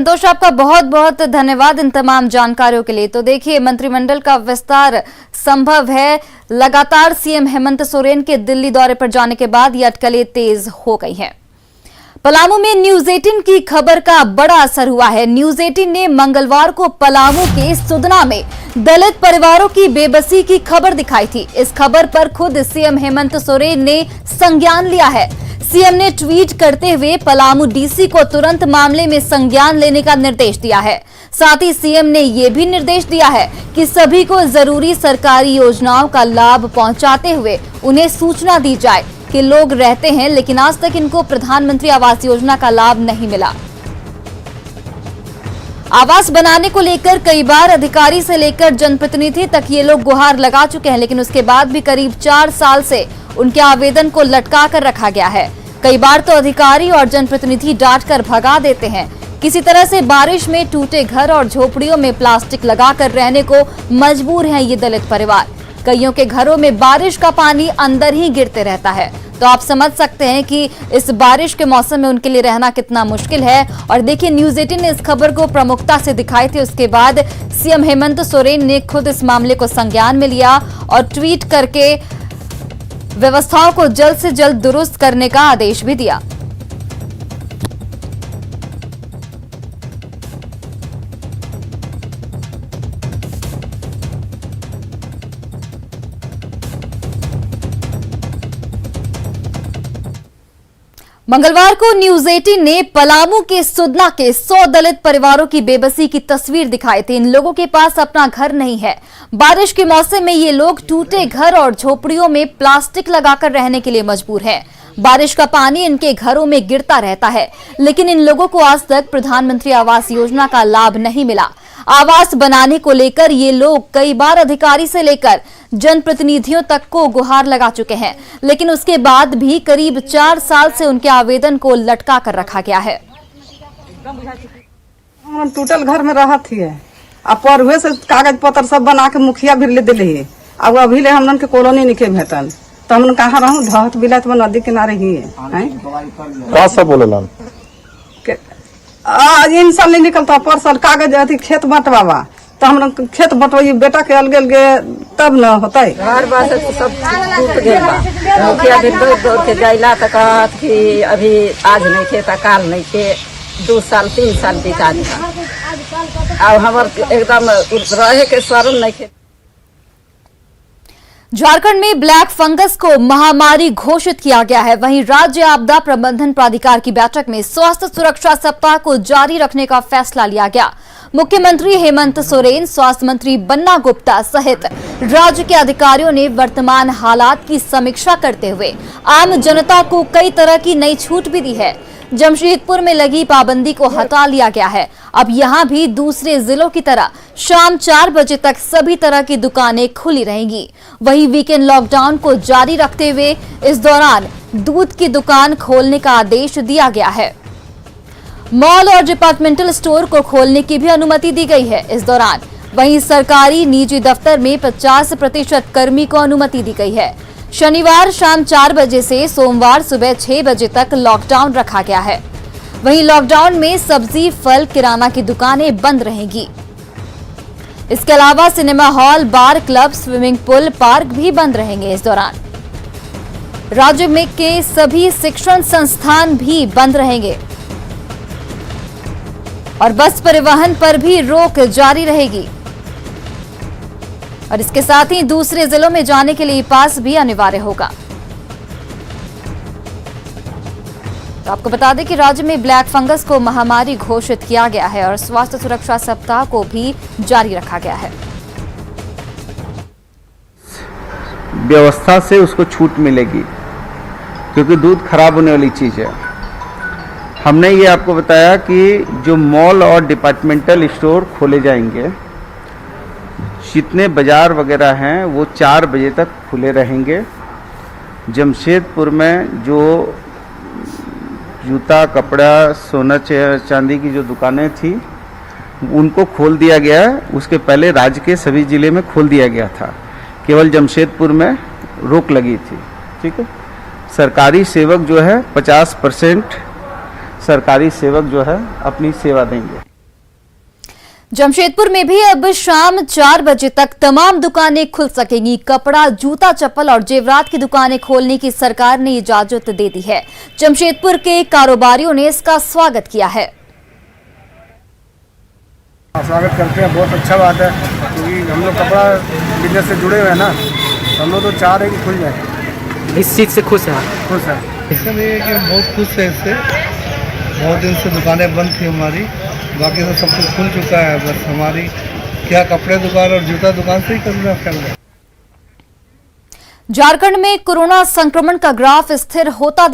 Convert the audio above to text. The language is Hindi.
संतोष, आपका बहुत बहुत धन्यवाद इन तमाम जानकारियों के लिए। तो देखिए, मंत्रिमंडल का विस्तार संभव है। लगातार सीएम हेमंत सोरेन के दिल्ली दौरे पर जाने के बाद ये अटकलें तेज हो गई हैं। पलामू में न्यूज 18 की खबर का बड़ा असर हुआ है। न्यूज 18 ने मंगलवार को पलामू के सुदना में दलित परिवारों की बेबसी की खबर दिखाई थी। इस खबर पर खुद सीएम हेमंत सोरेन ने संज्ञान लिया है। सीएम ने ट्वीट करते हुए पलामू डीसी को तुरंत मामले में संज्ञान लेने का निर्देश दिया है। साथ ही सीएम ने यह भी निर्देश दिया है कि सभी को जरूरी सरकारी योजनाओं का लाभ पहुंचाते हुए उन्हें सूचना दी जाए कि लोग रहते हैं लेकिन आज तक इनको प्रधानमंत्री आवास योजना का लाभ नहीं मिला। आवास बनाने को लेकर कई बार अधिकारी से लेकर जनप्रतिनिधि तक ये लोग गुहार लगा चुके हैं, लेकिन उसके बाद भी करीब 4 साल से उनके आवेदन को लटका कर रखा गया है। कई बार तो अधिकारी और जनप्रतिनिधि डांट कर भगा देते हैं। किसी तरह से बारिश में टूटे घर और झोपड़ियों में प्लास्टिक लगाकर रहने को मजबूर हैं ये दलित परिवार। कईयों के घरों में बारिश का पानी अंदर ही गिरते रहता है। तो आप समझ सकते हैं कि इस बारिश के मौसम में उनके लिए रहना कितना मुश्किल है। और देखिए, न्यूज 18 ने इस खबर को प्रमुखता से दिखाई थी। उसके बाद सीएम हेमंत सोरेन ने खुद इस मामले को संज्ञान में लिया और ट्वीट करके व्यवस्थाओं को जल्द से जल्द दुरुस्त करने का आदेश भी दिया। मंगलवार को न्यूज 18 ने पलामू के सुदना के 100 दलित परिवारों की बेबसी की तस्वीर दिखाई थी। इन लोगों के पास अपना घर नहीं है। बारिश के मौसम में ये लोग टूटे घर और झोपड़ियों में प्लास्टिक लगाकर रहने के लिए मजबूर हैं। बारिश का पानी इनके घरों में गिरता रहता है, लेकिन इन लोगों को आज तक प्रधानमंत्री आवास योजना का लाभ नहीं मिला। आवास बनाने को लेकर ये लोग कई बार अधिकारी से लेकर जनप्रतिनिधियों तक को गुहार लगा चुके हैं, लेकिन उसके बाद भी करीब 4 साल से उनके आवेदन को लटका कर रखा गया है। टूटल घर में रहा थी अब पर से कागज पत्र सब बना के मुखिया भी ले दिले है। अब अभी ले हमन के कॉलोनी निके भेटल तो हमन कहाँ रहूं ढहत बिलत में नदी किनारे ही है। का सब बोलेला आज इन साल नहीं निकलता, पर साल कागज अथी खेत बंटवावा तो हम खेत बंटवाई बेटा के अलगे अलगे तब न होता है। घर बार सब टूट गया बा। मुखिया भी दौड़ के जाइला तो कहत कि अभी आज नहीं थे तो काल नहीं थे। 2 साल 3 साल बिता दिया। अब हमार एकदम रहे के स्वरूप नहीं थे। झारखंड में ब्लैक फंगस को महामारी घोषित किया गया है। वहीं राज्य आपदा प्रबंधन प्राधिकार की बैठक में स्वास्थ्य सुरक्षा सप्ताह को जारी रखने का फैसला लिया गया। मुख्यमंत्री हेमंत सोरेन, स्वास्थ्य मंत्री बन्ना गुप्ता सहित राज्य के अधिकारियों ने वर्तमान हालात की समीक्षा करते हुए आम जनता को कई तरह की नई छूट भी दी है। जमशेदपुर में लगी पाबंदी को हटा लिया गया है। अब यहां भी दूसरे जिलों की तरह शाम 4 बजे तक सभी तरह की दुकानें खुली रहेंगी। वहीं वीकेंड लॉकडाउन को जारी रखते हुए इस दौरान दूध की दुकान खोलने का आदेश दिया गया है। मॉल और डिपार्टमेंटल स्टोर को खोलने की भी अनुमति दी गई है इस दौरान। वहीं सरकारी निजी दफ्तर में 50% कर्मी को अनुमति दी गई है। शनिवार शाम 4 बजे से सोमवार सुबह 6 बजे तक लॉकडाउन रखा गया है। वहीं लॉकडाउन में सब्जी, फल, किराना की दुकानें बंद रहेंगी। इसके अलावा सिनेमा हॉल, बार, क्लब, स्विमिंग पूल, पार्क भी बंद रहेंगे। इस दौरान राज्य में के सभी शिक्षण संस्थान भी बंद रहेंगे और बस परिवहन पर भी रोक जारी रहेगी। और इसके साथ ही दूसरे जिलों में जाने के लिए पास भी अनिवार्य होगा। तो आपको बता दें कि राज्य में ब्लैक फंगस को महामारी घोषित किया गया है और स्वास्थ्य सुरक्षा सप्ताह को भी जारी रखा गया है। व्यवस्था से उसको छूट मिलेगी क्योंकि दूध खराब होने वाली चीज है। हमने ये आपको बताया कि जो मॉल और डिपार्टमेंटल स्टोर खोले जाएंगे, जितने बाजार वगैरह हैं वो 4 बजे तक खुले रहेंगे। जमशेदपुर में जो जूता, कपड़ा, सोना चांदी की जो दुकानें थी उनको खोल दिया गया है। उसके पहले राज्य के सभी जिले में खोल दिया गया था, केवल जमशेदपुर में रोक लगी थी। ठीक है। सरकारी सेवक जो है 50% सरकारी सेवक जो है अपनी सेवा देंगे। जमशेदपुर में भी अब शाम 4 बजे तक तमाम दुकानें खुल सकेंगी। कपड़ा, जूता, चप्पल और जेवरात की दुकानें खोलने की सरकार ने इजाजत दे दी है। जमशेदपुर के कारोबारियों ने इसका स्वागत किया है। स्वागत करते हैं, बहुत अच्छा बात है, क्योंकि हम लोग कपड़ा बिजनेस से जुड़े हुए हैं ना, तो हम लोग तो चाह रहे हैं कि खुल जाए। इस चीज़ से खुश हैं? खुश है। इसलिए कि हम बहुत खुश हैं इससे। बहुत दिन से दुकानें बंद थी हमारी, बाकी तो सब कुछ खुल चुका है। बस हमारी क्या कपड़े दुकान और जूता दुकान से ही करना है। झारखंड में कोरोना संक्रमण का ग्राफ स्थिर होता